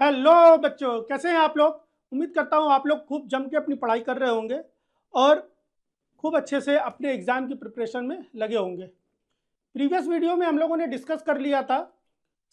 Hello बच्चों, कैसे हैं आप लोग। उम्मीद करता हूं आप लोग खूब जम के अपनी पढ़ाई कर रहे होंगे और खूब अच्छे से अपने एग्जाम की प्रिपरेशन में लगे होंगे। प्रीवियस वीडियो में हम लोगों ने डिस्कस कर लिया था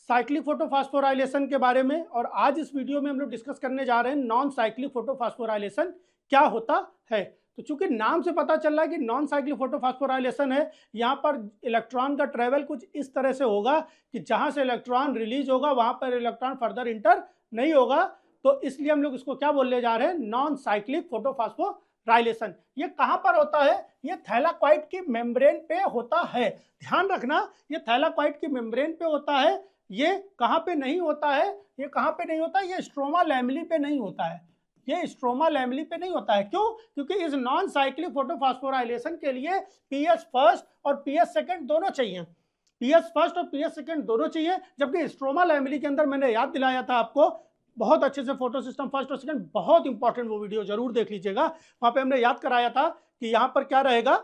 साइक्लिक फोटोफॉस्फोराइलेशन के बारे में, और आज इस वीडियो में हम लोग डिस्कस करने जा रहे हैं नॉन साइक्लिक फोटोफॉस्फोराइलेशन क्या होता है। तो चूंकि नाम से पता चल रहा है कि नॉन साइक्लिक फोटोफॉस्फोराइलेशन है, यहाँ पर इलेक्ट्रॉन का ट्रेवल कुछ इस तरह से होगा कि जहां से इलेक्ट्रॉन रिलीज होगा वहां पर इलेक्ट्रॉन फर्दर इंटर नहीं होगा। तो इसलिए हम लोग इसको क्या बोलने जा रहे हैं, नॉन साइक्लिक फोटोफॉस्फोराइलेशन। ये कहां पर होता है, ये थैलाकोइड की मेम्ब्रेन पे होता है। ध्यान रखना, ये थैलाकोइड की मेम्ब्रेन पे होता है। ये कहां पे नहीं होता है, ये कहां पे नहीं होता है, ये स्ट्रोमा लैमेली पे नहीं होता है। ये स्ट्रोमा लैमेली पे नहीं होता है। क्यों? क्योंकि इस नॉन साइक्लिक फोटोफॉस्फोराइलेशन के लिए पीएस फर्स्ट और पीएस सेकंड दोनों चाहिए। पीएस फर्स्ट और पीएस सेकंड दोनों चाहिए, जबकि स्ट्रोमा लैमेली के अंदर मैंने याद दिलाया था आपको बहुत अच्छे से, फोटो सिस्टम फर्स्ट और सेकंड बहुत इंपॉर्टेंट, वो वीडियो जरूर देख लीजिएगा। वहां पे हमने याद कराया था कि यहां पर क्या रहेगा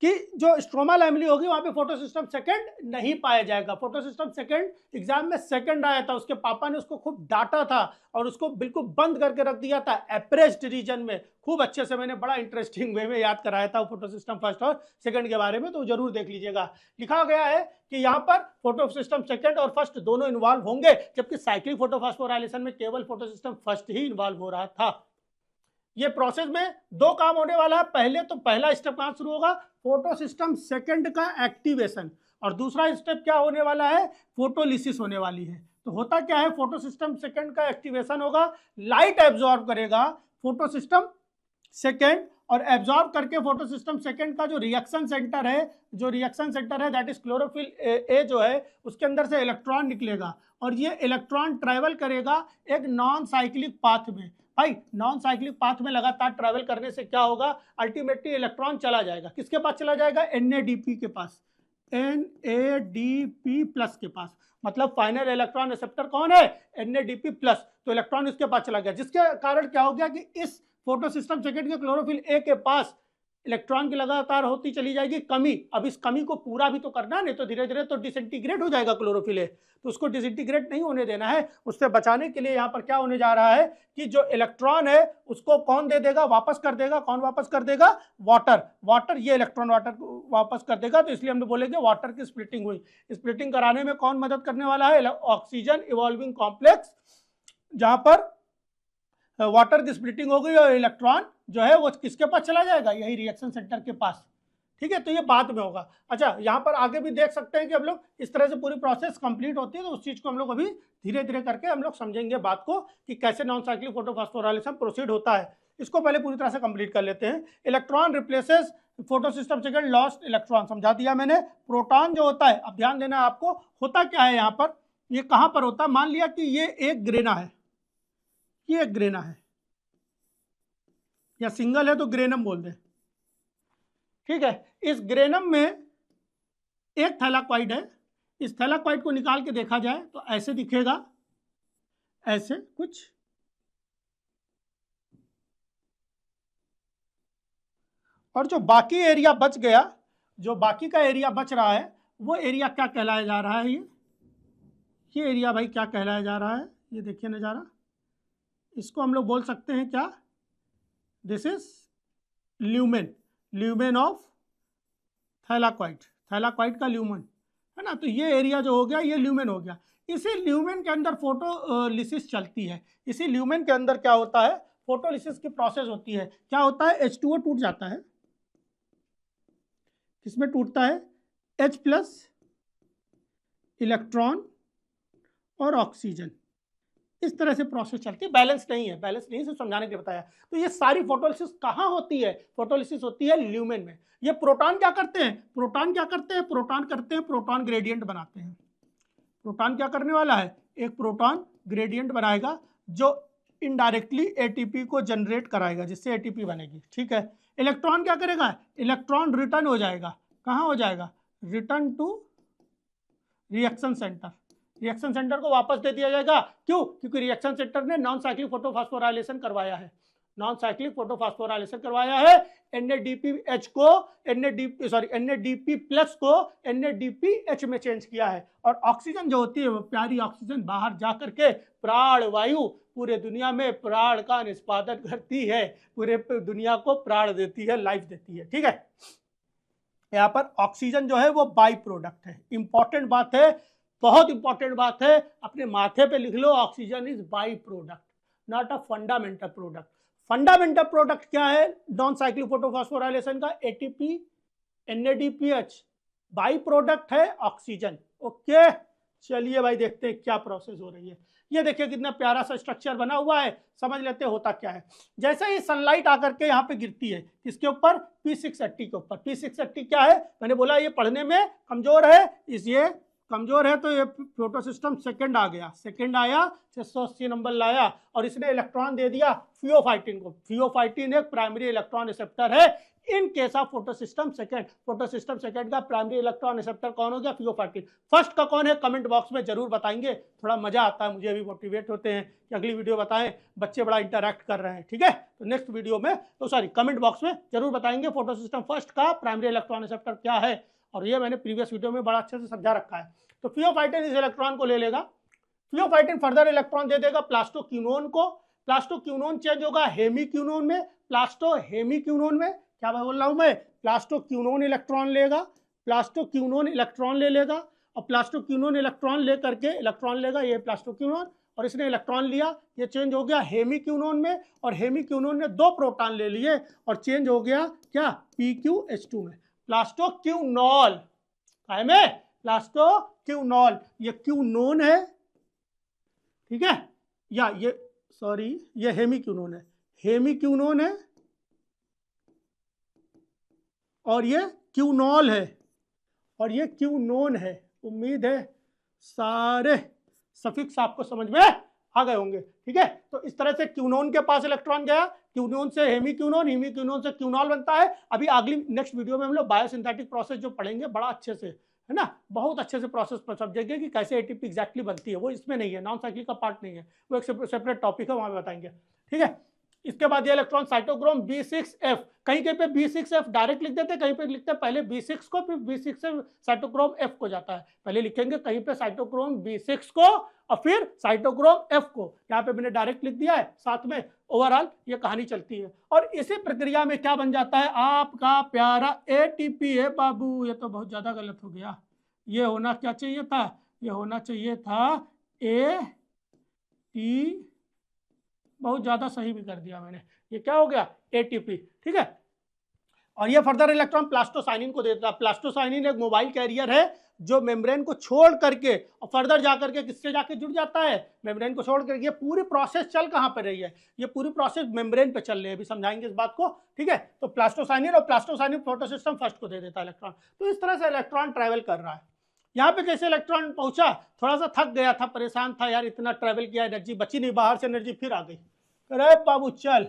कि जो स्ट्रोमा लैमेली होगी वहां पे फोटो सिस्टम सेकंड नहीं पाया जाएगा। फोटो सिस्टम सेकंड एग्जाम में सेकंड आया था, उसके पापा ने उसको खूब डांटा था और उसको बिल्कुल बंद करके रख दिया था एप्रेस्ड रीजन में। खूब अच्छे से मैंने बड़ा इंटरेस्टिंग वे में याद कराया था फोटो सिस्टम फर्स्ट और सेकंड के बारे में, तो जरूर देख लीजिएगा। लिखा गया है कि यहाँ पर फोटो सिस्टम सेकंड और फर्स्ट दोनों इन्वॉल्व होंगे, जबकि साइक्लिक फोटोफॉस्फोराइलेशन में केवल फोटो सिस्टम फर्स्ट ही इन्वॉल्व हो रहा था। ये प्रोसेस में दो काम होने वाला है। पहले तो पहला स्टेप कहां शुरू होगा, फोटो सिस्टम सेकंड का एक्टिवेशन, और दूसरा स्टेप क्या होने वाला है, फोटोलिसिस होने वाली है। तो होता क्या है, फोटो सिस्टम सेकंड का एक्टिवेशन होगा, लाइट एब्जॉर्ब करेगा फोटो सिस्टम सेकंड, और एब्जॉर्ब करके फोटो सिस्टम सेकंड का जो रिएक्शन सेंटर है दैट इज क्लोरोफिल ए जो है, उसके अंदर से इलेक्ट्रॉन निकलेगा, और ये इलेक्ट्रॉन ट्रेवल करेगा एक नॉन साइक्लिक पाथ में। भाई नॉन साइक्लिक पाथ में लगातार ट्रेवल करने से क्या होगा, अल्टीमेटली इलेक्ट्रॉन चला जाएगा, किसके पास चला जाएगा, NADP के पास, NADP प्लस के पास। मतलब फाइनल इलेक्ट्रॉन रिसेप्टर कौन है, NADP प्लस। तो इलेक्ट्रॉन इसके पास चला गया, जिसके कारण क्या हो गया कि इस फोटो सिस्टम सेकंड के क्लोरोफिल ए के पास इलेक्ट्रॉन की लगातार होती चली जाएगी कमी। अब इस कमी को पूरा भी तो करना है, नहीं तो धीरे धीरे तो डिसइंटीग्रेट हो जाएगा क्लोरोफिल ए, तो उसको डिसइंटीग्रेट नहीं होने देना है। उससे बचाने के लिए यहाँ पर क्या होने जा रहा है कि जो इलेक्ट्रॉन है उसको कौन दे देगा, वापस कर देगा। कौन वापस कर देगा, वाटर ये इलेक्ट्रॉन वाटर को वापस कर देगा। तो इसलिए हम लोग बोलेंगे वाटर की स्प्लिटिंग हुई। स्प्लिटिंग कराने में कौन मदद करने वाला है, ऑक्सीजन इवॉल्विंग कॉम्प्लेक्स, जहां पर वाटर की स्प्लिटिंग हो गई और इलेक्ट्रॉन जो है वो किसके पास चला जाएगा, यही रिएक्शन सेंटर के पास। ठीक है, तो ये बाद में होगा। अच्छा, यहाँ पर आगे भी देख सकते हैं कि हम लोग इस तरह से पूरी प्रोसेस कंप्लीट होती है, तो उस चीज को हम लोग अभी धीरे धीरे करके हम लोग समझेंगे बात को कि कैसे नॉन साइक्लिक फोटोफॉस्फोराइलेशन प्रोसीड होता है। इसको पहले पूरी तरह से कंप्लीट कर लेते हैं। Electron replaces photo system second lost electron, समझा दिया मैंने। प्रोटॉन जो होता है, अब ध्यान देना आपको, होता क्या है यहाँ पर, ये कहां पर होता है, मान लिया कि ये एक ग्रेना है, ये एक ग्रेना है, या सिंगल है तो ग्रेनम बोल दें। ठीक है, इस ग्रेनम में एक थैलाकोइड है। इस थैलाकोइड को निकाल के देखा जाए तो ऐसे दिखेगा, ऐसे कुछ। और जो बाकी एरिया बच गया, जो बाकी का एरिया बच रहा है, वो एरिया क्या कहलाया जा रहा है, ये एरिया भाई क्या कहलाया जा रहा है, ये देखिए नजारा, इसको हम लोग बोल सकते हैं क्या, this is lumen, lumen of thylakoid, thylakoid का ल्यूमेन है ना। तो ये एरिया जो हो गया, ये ल्यूमेन हो गया। इसी ल्यूमेन के अंदर फोटोलिसिस चलती है। इसी ल्यूमेन के अंदर क्या होता है, फोटोलिसिस की प्रोसेस होती है। क्या होता है, H2O टूट जाता है, किसमें टूटता है, H प्लस, इलेक्ट्रॉन और ऑक्सीजन। इस तरह से प्रोसेस चलती है, बैलेंस नहीं है, बैलेंस नहीं, सिर्फ समझाने के लिए बताया। तो ये सारी फोटोलिसिस कहाँ होती है, फोटोलिसिस होती है ल्यूमेन में। ये प्रोटॉन क्या करते हैं, प्रोटॉन क्या करते हैं, प्रोटॉन करते हैं, प्रोटॉन ग्रेडियंट बनाते हैं। प्रोटॉन क्या करने वाला है, एक प्रोटॉन ग्रेडियंट बनाएगा जो इनडायरेक्टली एटीपी को जनरेट कराएगा, जिससे एटीपी बनेगी। ठीक है, इलेक्ट्रॉन क्या करेगा, इलेक्ट्रॉन रिटर्न हो जाएगा, कहाँ हो जाएगा, return to reaction centre. Reaction centre को वापस दे दिया जाएगा। क्यों? क्योंकि रिएक्शन सेंटर ने नॉन साइक्लिक फोटोफॉस्फोराइलेशन करवाया है। नॉन साइक्लिक फोटोफॉस्फोराइलेशन करवाया है। NADPH को NADP प्लस को NADPH में चेंज किया है। और ऑक्सीजन जो होती है वो प्यारी ऑक्सीजन बाहर जा करके प्राण वायु पूरे दुनिया में प्राण का निष्पादन करती है, पूरे दुनिया को प्राण देती है, लाइफ देती है। ठीक है, यहाँ पर ऑक्सीजन जो है वो बाई प्रोडक्ट है। इंपॉर्टेंट बात है, बहुत इंपॉर्टेंट बात है, अपने माथे पे लिख लो, oxygen is by product, not a fundamental product. Fundamental product क्या है नॉन साइक्लिक फोटोफॉस्फोराइलेशन का? ATP NADPH, बाई प्रोडक्ट है ऑक्सीजन। ओके, चलिए भाई देखते हैं क्या प्रोसेस हो रही है। ये देखिए कितना प्यारा सा स्ट्रक्चर बना हुआ है, समझ लेते होता क्या है। जैसे ही सनलाइट आकर के यहाँ पे गिरती है, किसके ऊपर? P680 के ऊपर। P680 क्या है? मैंने बोला ये पढ़ने में कमजोर है, ये कमजोर है, तो ये फोटो सिस्टम सेकंड आ गया, सेकंड आया, 680 नंबर लाया, और इसने इलेक्ट्रॉन दे दिया फियोफाइटिन को। फियोफाइटिन एक प्राइमरी इलेक्ट्रॉन रिसेप्टर है in case of photo system second. Photo system second का प्राइमरी इलेक्ट्रॉन रिसेप्टर कौन हो गया? फियोफाइटिन। फर्स्ट का कौन है? कमेंट बॉक्स में जरूर बताएंगे, थोड़ा मजा आता है, मुझे भी मोटिवेट होते हैं कि अगली वीडियो बताएं, बच्चे बड़ा इंटरैक्ट कर रहे हैं। ठीक है, तो नेक्स्ट वीडियो में, तो सॉरी कमेंट बॉक्स में जरूर बताएंगे फोटो सिस्टम फर्स्ट का प्राइमरी इलेक्ट्रॉन रिसेप्टर क्या है, और ये मैंने प्रीवियस वीडियो में बड़ा अच्छे से समझा रखा है। तो फियोफाइटिन इस इलेक्ट्रॉन को ले लेगा, फियोफाइटिन फर्दर इलेक्ट्रॉन दे देगा प्लास्टोक्विनोन को, प्लास्टोक्विनोन चेंज होगा हेमिक्विनोन में, प्लास्टोहेमिक्विनोन में, क्या बोल रहा हूं मैं, प्लास्टोक्विनोन इलेक्ट्रॉन लेगा, प्लास्टोक्विनोन इलेक्ट्रॉन ले लेगा, और प्लास्टोक्विनोन इलेक्ट्रॉन ले करके इलेक्ट्रॉन लेगा, ये प्लास्टोक्विनोन, और इसने इलेक्ट्रॉन लिया, ये चेंज हो गया हेमिक्विनोन में, और हेमिक्विनोन ने 2 प्रोटॉन ले लिए और चेंज हो गया क्या? PQH2 में। प्लास्टोक्विनोल काय में? प्लास्टोक्विनोल, ये क्विनोन है, ठीक है, या ये सॉरी ये हेमिक्विनोन है, हेमिक्विनोन है, और ये क्विनोल है, और ये क्विनोन है। उम्मीद है सारे सफिक्स आपको समझ में आ गए होंगे। ठीक है, तो इस तरह से क्विनोन के पास इलेक्ट्रॉन गया, क्विनोन से हेमिक्विनोन, हेमिक्विनोन से क्विनोल बनता है। अभी अगली नेक्स्ट वीडियो में हम लोग बायोसिंथेटिक प्रोसेस जो पढ़ेंगे बड़ा अच्छे से, है ना, बहुत अच्छे से प्रोसेस समझेंगे कि कैसे एटीपी एग्जैक्टली बनती है। वो इसमें नहीं है, नॉन साइक्लिक का पार्ट नहीं है, वो एक सेपरेट टॉपिक है, वहां पे बताएंगे। ठीक है, इसके बाद ये इलेक्ट्रॉन साइटोक्रोम B6F, कहीं कहीं पे B6F डायरेक्ट लिख देते, कहीं पे लिखते हैं पहले B6 को, फिर B6 से साइटोक्रोम F को जाता है। पहले लिखेंगे कहीं पे साइटोक्रोम B6 को और फिर साइटोक्रोम F को, यहाँ पे मैंने डायरेक्ट लिख दिया है, साथ में ओवरऑल ये कहानी चलती है। और इसी प्रक्रिया में क्या बन जाता है? आपका प्यारा ATP है बाबू। ये तो बहुत ज्यादा गलत हो गया, ये होना क्या चाहिए था? ये होना चाहिए था AT, बहुत ज्यादा सही भी कर दिया मैंने, ये क्या हो गया? ATP। ठीक है, और ये फर्दर इलेक्ट्रॉन प्लास्टोसाइनिन को देता है। प्लास्टोसाइनिन एक मोबाइल कैरियर है जो मेम्ब्रेन को छोड़ करके और फर्दर जाकर के किससे जाके जुड़ जाता है? मेम्ब्रेन को छोड़ करके। ये पूरी प्रोसेस चल कहाँ पर रही है? ये पूरी प्रोसेस मेम्ब्रेन पे चल रही है, अभी समझाएंगे इस बात को। ठीक है, तो प्लास्टोसाइनिन, और प्लास्टोसाइनिन फोटोसिस्टम फर्स्ट को दे देता है इलेक्ट्रॉन। तो इस तरह से इलेक्ट्रॉन ट्रेवल कर रहा है। यहाँ पे जैसे इलेक्ट्रॉन पहुंचा, थोड़ा सा थक गया था, परेशान था यार, इतना ट्रेवल किया, एनर्जी बची नहीं, बाहर से एनर्जी फिर आ गई, अरे बाबू चल,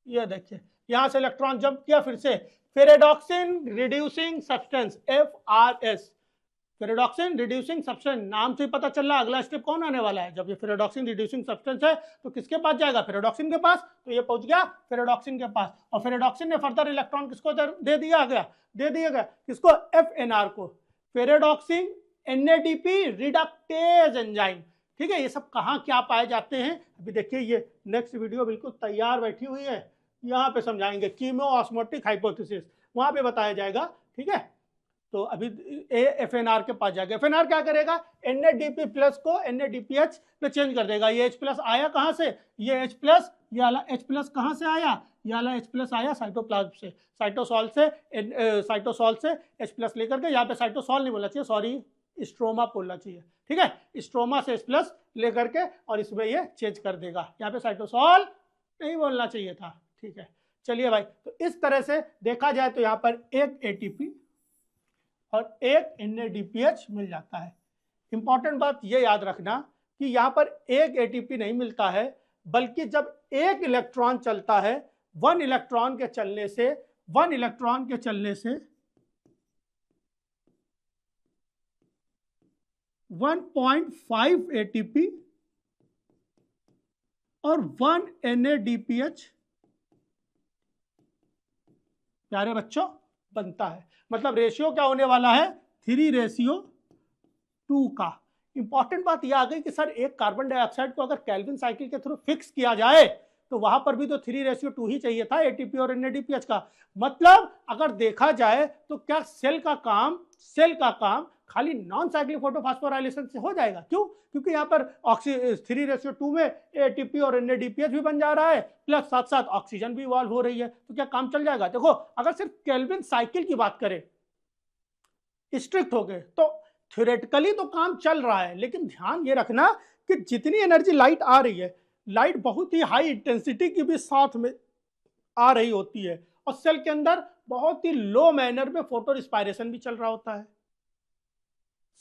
ये देखिए यहां से इलेक्ट्रॉन जंप किया, फिर से ferredoxin reducing substance FRS, ferredoxin reducing substance, नाम से ही पता चल रहा है अगला स्टेप कौन आने वाला है। जब ये फेरेडॉक्सिन रिड्यूसिंग सब्सटेंस है तो किसके पास जाएगा? फेरेडॉक्सिन के पास। तो ये पहुंच गया फेरेडॉक्सिन के पास, और फेरेडॉक्सिन ने फर्दर इलेक्ट्रॉन किसको दे दिया गया? किसको? FNR को, फेरेडॉक्सिन NADP रिडक्टेज एंजाइम। ठीक है, ये सब कहाँ क्या पाए जाते हैं अभी देखिए, ये नेक्स्ट वीडियो बिल्कुल तैयार बैठी हुई है, यहाँ पे समझाएंगे, कीमो ऑस्मोटिक हाइपोथेसिस, वहां पे बताया जाएगा। ठीक है, तो अभी FNR के पास जाएगा। FNR क्या करेगा? NADP प्लस को NADPH में चेंज कर देगा। ये H प्लस आया कहाँ से? ये H प्लस, ये वाला H प्लस कहाँ से आया? ये वाला H प्लस आया साइटोप्लाज्म से, साइटोसॉल से H प्लस लेकर के, यहाँ पे साइटोसॉल नहीं बोलना चाहिए, सॉरी स्ट्रोमा बोलना चाहिए। ठीक है, स्ट्रोमा से H प्लस लेकर के और इसमें ये चेंज कर देगा, यहाँ पे साइटोसॉल नहीं बोलना चाहिए था। ठीक है, चलिए भाई, तो इस तरह से देखा जाए तो यहाँ पर एक ATP और एक NADPH मिल जाता है। इंपॉर्टेंट बात ये याद रखना कि यहाँ पर एक ATP नहीं मिलता है, बल्कि जब एक इलेक्ट्रॉन चलता है, वन इलेक्ट्रॉन के चलने से 1.5 ATP और 1 NADPH प्यारे बच्चों बनता है। मतलब रेशियो क्या होने वाला है, 3:2 का। इंपॉर्टेंट बात यह आ गई कि सर एक कार्बन डाइऑक्साइड को अगर केल्विन साइकिल के थ्रू फिक्स किया जाए तो वहां पर भी तो 3:2 ही चाहिए था एटीपी और एनएडीपीएच का। मतलब अगर देखा जाए तो क्या सेल का काम खाली नॉन साइक्लिक फोटोफॉस्फोराइलेशन से हो जाएगा? क्यों? क्योंकि यहाँ पर 3:2 में एटीपी और एनएडीपीएच भी बन जा रहा है, प्लस साथ साथ ऑक्सीजन भी इवॉल्व हो रही है, तो क्या काम चल जाएगा? देखो अगर सिर्फ केल्विन साइकिल की बात करें स्ट्रिक्ट हो गए तो थ्योरेटिकली तो काम चल रहा है, लेकिन ध्यान ये रखना कि जितनी एनर्जी लाइट आ रही है, लाइट बहुत ही हाई इंटेंसिटी की भी साथ में आ रही होती है, और सेल के अंदर बहुत ही लो मैनर में फोटो रिस्पायरेशन भी चल रहा होता है,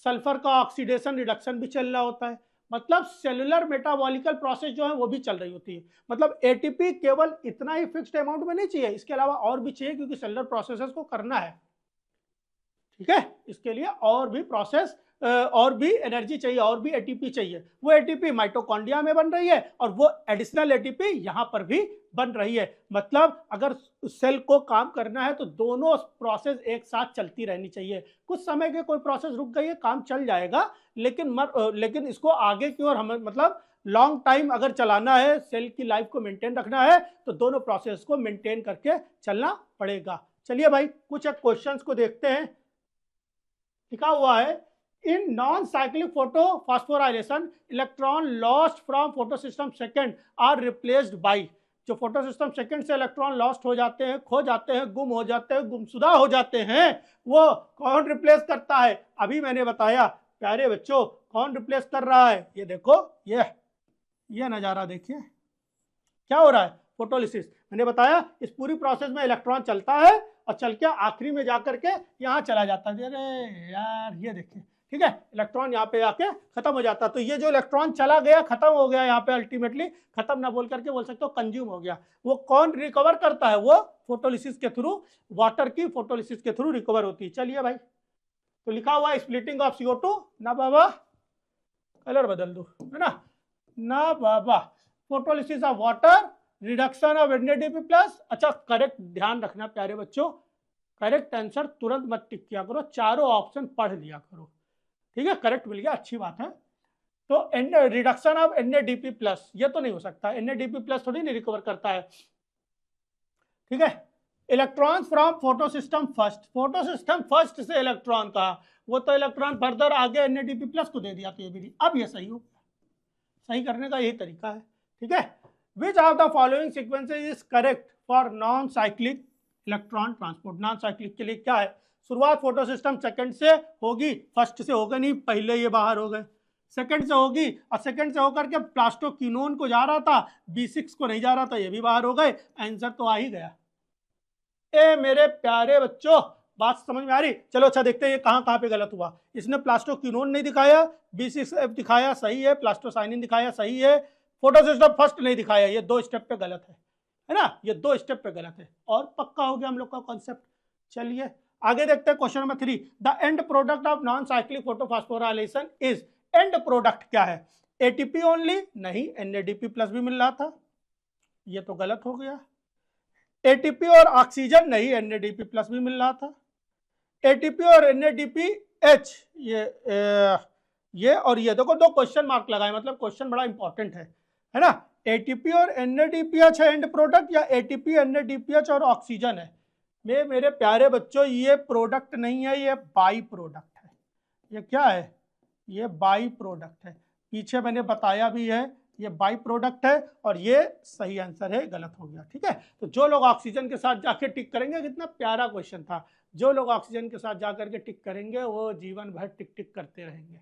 सल्फर का ऑक्सीडेशन रिडक्शन भी चल रहा होता है। मतलब सेलुलर मेटाबॉलिकल प्रोसेस जो है वो भी चल रही होती है। मतलब एटीपी केवल इतना ही फिक्स्ड अमाउंट में नहीं चाहिए, इसके अलावा और भी चाहिए, क्योंकि सेलुलर प्रोसेसेस को करना है, ठीक है। इसके लिए और भी प्रोसेस और भी एनर्जी चाहिए, और भी एटीपी चाहिए। वो एटीपी माइटोकॉन्ड्रिया में बन रही है और वो एडिशनल एटीपी यहां पर भी बन रही है। मतलब अगर सेल को काम करना है तो दोनों प्रोसेस एक साथ चलती रहनी चाहिए। कुछ समय के कोई प्रोसेस रुक गई है, काम चल जाएगा, लेकिन इसको आगे की ओर हमें मतलब लॉन्ग टाइम अगर चलाना है, सेल की लाइफ को मेंटेन रखना है, तो दोनों प्रोसेस को मेंटेन करके चलना पड़ेगा। चलिए भाई कुछ एक क्वेश्चंस को देखते हैं। लिखा हुआ है in non cyclic photophosphorylation electron lost from photosystem second are replaced by. जो फोटोसिस्टम सेकंड से इलेक्ट्रॉन लॉस्ट हो जाते हैं, खो जाते हैं, गुम हो जाते हैं, गुमशुदा हो जाते हैं, वो कौन रिप्लेस करता है? अभी मैंने बताया प्यारे बच्चों, कौन रिप्लेस कर रहा है? ये देखो, ये नजारा देखिए क्या हो रहा है, फोटोलिसिस। मैंने बताया इस पूरी प्रोसेस में इलेक्ट्रॉन चलता है और चल के आखिरी में जाकर के यहाँ चला जाता है। अरे यार ये देखिए, ठीक है, इलेक्ट्रॉन यहाँ पे आके खत्म हो जाता है। तो ये जो इलेक्ट्रॉन चला गया, खत्म हो गया यहाँ पे, अल्टीमेटली खत्म ना बोल करके बोल सकते हो कंज्यूम हो गया, वो कौन रिकवर करता है? वो फोटोलिसिस के थ्रू, वाटर की फोटोलिसिस के थ्रू रिकवर होती है। चलिए भाई, तो लिखा हुआ है स्प्लिटिंग ऑफ CO2 ना बाबा, कलर बदल दो, है ना बाबा, photolysis of water, reduction of NADP plus. अच्छा करेक्ट ध्यान रखना प्यारे बच्चों, करेक्ट आंसर तुरंत मत टिक किया करो, चारों ऑप्शन पढ़ लिया करो, ठीक है। करेक्ट मिल गया, अच्छी बात है। तो रिडक्शन ऑफ एनएडीपी प्लस, ये तो नहीं हो सकता, एनएडीपी प्लस थोड़ी नहीं रिकवर करता है, ठीक है। Electron from photosystem first, photosystem first से इलेक्ट्रॉन का, वो तो इलेक्ट्रॉन फर्दर आगे एनएडीपी प्लस को दे दिया, तो ये भी नहीं। अब ये सही हो, सही करने का यही तरीका है, ठीक है। Which of the following sequences is correct for non cyclic electron transport? Non cyclic के लिए क्या है? शुरुआत फोटोसिस्टम सेकंड से होगी, फर्स्ट से होगा नहीं, पहले ये बाहर हो गए, सेकंड से होगी, और सेकंड से होकर के प्लास्टोक्विनोन को जा रहा था, B6 को नहीं जा रहा था, ये भी बाहर हो गए। आंसर तो आ ही गया। ए मेरे प्यारे बच्चों, बात समझ में आ रही? चलो अच्छा देखते हैं ये कहाँ कहाँ पे गलत हुआ। इसने प्लास्टोक्विनोन नहीं दिखाया, B6F दिखाया, सही है, प्लास्टोसाइनिन दिखाया, सही है, फोटोसिस्टम फर्स्ट नहीं दिखाया, ये 2 स्टेप पे गलत है ना, ये 2 स्टेप पे गलत है, और पक्का हो गया हम लोग का कॉन्सेप्ट। चलिए आगे देखते हैं question number 3। The end product of non cyclic photophosphorylation is, and product क्या है? ATP only? नहीं, एनएडीपी प्लस भी मिल रहा था, ये तो गलत हो गया। एटीपी और ऑक्सीजन? नहीं, एनएडीपी प्लस भी मिल रहा था। एटीपी और एनएडीपीएच, ये और ये देखो 2 क्वेश्चन मार्क लगाए, मतलब क्वेश्चन बड़ा इंपॉर्टेंट है ना। एटीपी और एनएडीपीएच है एंड प्रोडक्ट, या एटीपी एनएडीपीएच और ऑक्सीजन है? मेरे प्यारे बच्चों, ये प्रोडक्ट नहीं है, ये बाई प्रोडक्ट है। ये क्या है? ये बाई प्रोडक्ट है, पीछे मैंने बताया भी है, ये बाई प्रोडक्ट है, और ये सही आंसर है, गलत हो गया, ठीक है। तो जो लोग ऑक्सीजन के साथ जाके टिक करेंगे, कितना प्यारा क्वेश्चन था, जो लोग ऑक्सीजन के साथ जाकर के टिक करेंगे वो जीवन भर टिक टिक करते रहेंगे।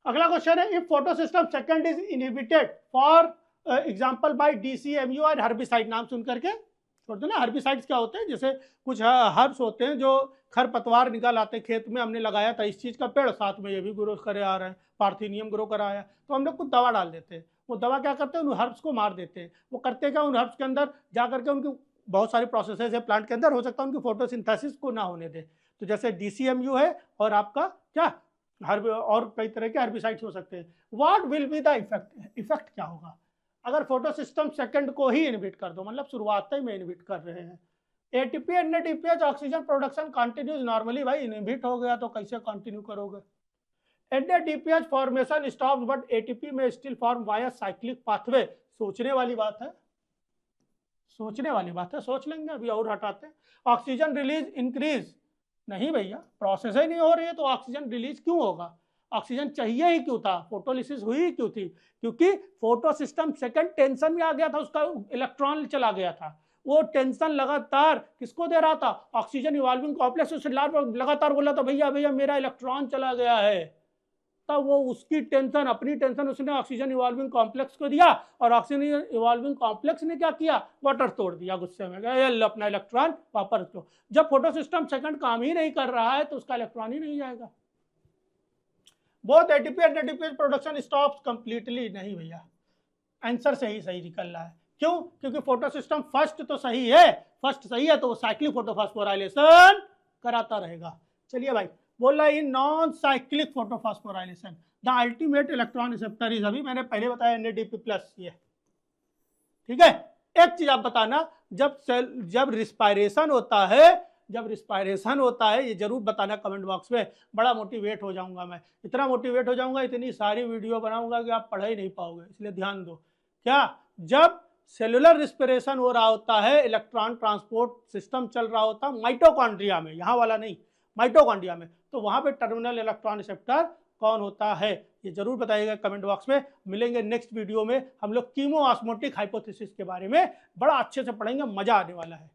अगला क्वेश्चन है, if photosystem second is inhibited for example by DCMU और हर्बिसाइड, नाम सुन करके छोड़ दो ना। हर्बिसाइड्स क्या होते हैं? जैसे कुछ हर्ब्स होते हैं जो खरपतवार निकाल आते हैं, खेत में हमने लगाया था इस चीज़ का पेड़, साथ में ये भी ग्रो करे आ रहा है, पार्थिनियम ग्रो कराया, तो हम लोग कुछ दवा डाल देते हैं, वो दवा क्या करते हैं? उन हर्ब्स को मार देते हैं। वो करते क्या? उन हर्ब्स के अंदर जा करके उनकी बहुत सारी प्रोसेसेस है प्लांट के अंदर, हो सकता है उनकी फोटोसिंथेसिस को ना होने दे। तो जैसे DCMU है, और आपका क्या और कई तरह के हर्बिसाइड्स हो सकते हैं। What will be the effect? Effect क्या होगा? अगर फोटो सिस्टम सेकंड को ही इनहिबिट कर दो, मतलब शुरुआत में इनहिबिट कर रहे हैं। ATP NADPH oxygen production continues normally, भाई इनहिबिट हो गया तो कैसे कंटिन्यू करोगे। NADPH formation stops but ATP में still form via cyclic pathway. सोचने वाली बात है, सोचने वाली बात है, सोच लेंगे, अभी और हटाते हैं। ऑक्सीजन रिलीज इंक्रीज, नहीं भैया प्रोसेस ही नहीं हो रही है तो ऑक्सीजन रिलीज क्यों होगा, ऑक्सीजन चाहिए ही क्यों था, फोटोलिसिस हुई ही क्यों थी, क्योंकि फोटो सिस्टम सेकंड टेंशन में आ गया था, उसका इलेक्ट्रॉन चला गया था। वो टेंशन लगातार किसको दे रहा था, ऑक्सीजन इवॉल्विंग कॉम्प्लेक्स, उससे लगातार बोला था भैया भैया मेरा इलेक्ट्रॉन चला गया है। तब वो उसकी टेंशन, अपनी टेंशन उसने ऑक्सीजन इवॉल्विंग कॉम्प्लेक्स को दिया, और ऑक्सीजन इवॉल्विंग कॉम्प्लेक्स ने क्या किया, वाटर तोड़ दिया गुस्से में, ये अपना इलेक्ट्रॉन वापस लो। जब फोटो सिस्टम सेकंड काम ही नहीं कर रहा है तो उसका इलेक्ट्रॉन ही नहीं जाएगा। Both ATP and ATP production stops completely, नहीं भैया आंसर सही निकल रहा है। क्यों, क्योंकि फोटो सिस्टम फर्स्ट तो सही है, फर्स्ट सही है तो वो साइक्लिक फोटोफॉस्फोराइलेशन कराता रहेगा। चलिए भाई, बोल रहा है in non cyclic photophosphorylation the ultimate electron receptor is, अभी मैंने पहले बताया एनएडीपी प्लस, ये ठीक है। एक चीज आप बताना, जब रिस्पायरेशन होता है, जब रिस्पायरेशन होता है, ये जरूर बताना कमेंट बॉक्स में, बड़ा मोटिवेट हो जाऊंगा मैं, इतना मोटिवेट हो जाऊंगा, इतनी सारी वीडियो बनाऊंगा कि आप पढ़ ही नहीं पाओगे, इसलिए ध्यान दो। क्या, जब सेलुलर रिस्पिरेशन हो रहा होता है, इलेक्ट्रॉन ट्रांसपोर्ट सिस्टम चल रहा होता है माइटोकॉन्ड्रिया में, यहाँ वाला नहीं, माइटोकॉन्ड्रिया में, तो वहां पे टर्मिनल इलेक्ट्रॉन रिसेप्टर कौन होता है, ये जरूर बताइएगा कमेंट बॉक्स में। मिलेंगे नेक्स्ट वीडियो में, हम लोग कीमो ऑस्मोटिक हाइपोथेसिस के बारे में बड़ा अच्छे से पढ़ेंगे, मजा आने वाला है।